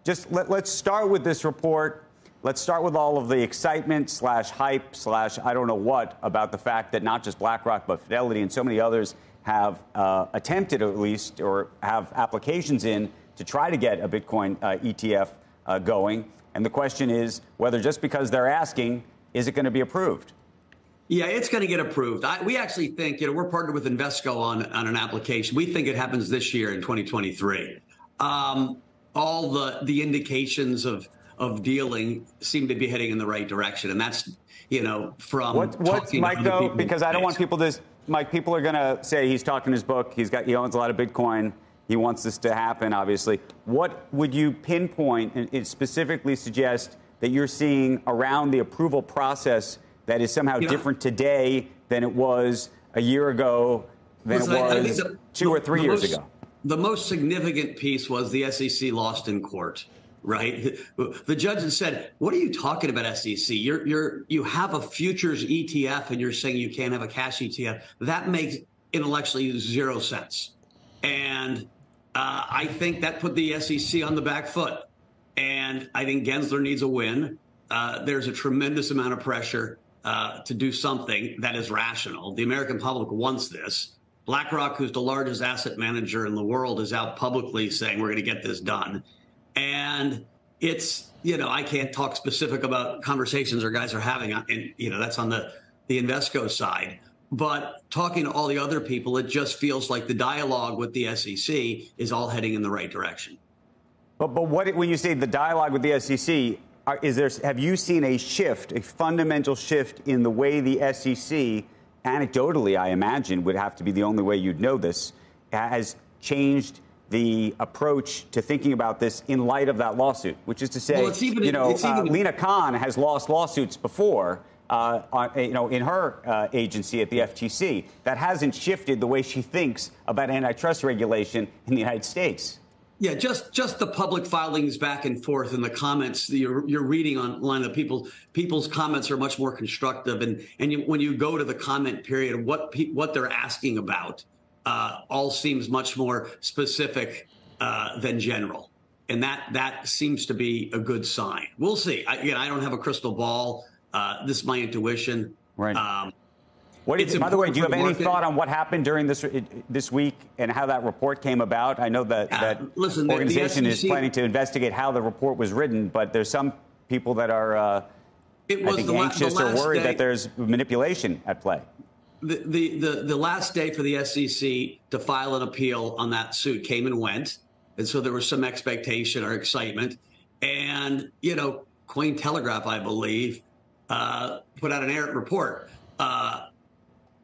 just let's start with this report. Let's start with all of the excitement slash hype slash I don't know what about the fact that not just BlackRock, but Fidelity and so many others have attempted at least or have applications in to try to get a Bitcoin ETF going. And the question is whether just because they're asking, is it going to be approved? Yeah, it's going to get approved. We actually think, we're partnered with Invesco on an application. We think it happens this year in 2023. All the indications of dealing seem to be heading in the right direction. And that's, from what's Mike, though, because I don't want people to, Mike, people are going to say he's talking his book. He owns a lot of Bitcoin. He wants this to happen, obviously. What would you pinpoint and specifically suggest that you're seeing around the approval process that is somehow different today than it was a year ago, than it was 2 or 3 years ago? The most significant piece was the SEC lost in court, right? The judge had said, what are you talking about, SEC? You have a futures ETF and you're saying you can't have a cash ETF. That makes intellectually zero sense. And I think that put the SEC on the back foot. And I think Gensler needs a win. There's a tremendous amount of pressure to do something that is rational. The American public wants this. BlackRock, who's the largest asset manager in the world, is out publicly saying we're going to get this done. And it's, I can't talk specific about conversations our guys are having, and, that's on the Invesco side. But talking to all the other people, it just feels like the dialogue with the SEC is all heading in the right direction. But when you say the dialogue with the SEC, have you seen a shift, a fundamental shift in the way the SEC, anecdotally, I imagine, would have to be the only way you'd know this, has changed the approach to thinking about this in light of that lawsuit, which is to say, Lena Khan has lost lawsuits before, in her agency at the FTC. That hasn't shifted the way she thinks about antitrust regulation in the United States. Yeah, just the public filings back and forth and the comments you're reading online, the people's comments are much more constructive. And when you go to the comment period, what they're asking about all seems much more specific than general. And that seems to be a good sign. We'll see. I don't have a crystal ball. This is my intuition. Right. By the way, do you have any thought on what happened during this week and how that report came about? I know that organization is planning to investigate how the report was written, but there's some people that are anxious or worried that there's manipulation at play. The last day for the SEC to file an appeal on that suit came and went. And so there was some expectation or excitement. And, Cointelegraph, I believe, put out an errant report.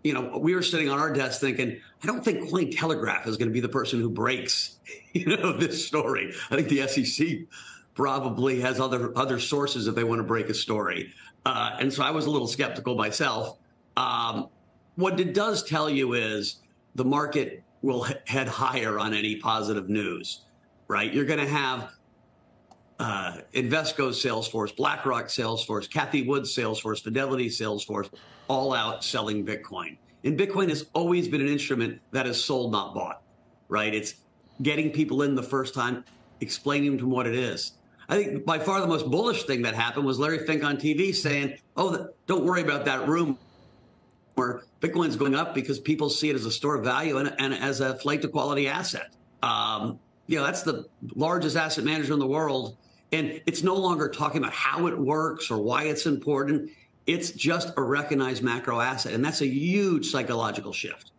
We were sitting on our desk thinking, I don't think Cointelegraph is going to be the person who breaks, this story. I think the SEC probably has other sources if they want to break a story. And so I was a little skeptical myself. What it does tell you is the market will head higher on any positive news, right? You're going to have Invesco's sales force, BlackRock sales force, Cathie Wood's sales force, Fidelity sales force, all out selling Bitcoin. And Bitcoin has always been an instrument that is sold, not bought, right? It's getting people in the first time, explaining to them what it is. I think by far the most bullish thing that happened was Larry Fink on TV saying, don't worry about that rumor where Bitcoin's going up because people see it as a store of value and as a flight to quality asset. That's the largest asset manager in the world. And it's no longer talking about how it works or why it's important. It's just a recognized macro asset. And that's a huge psychological shift.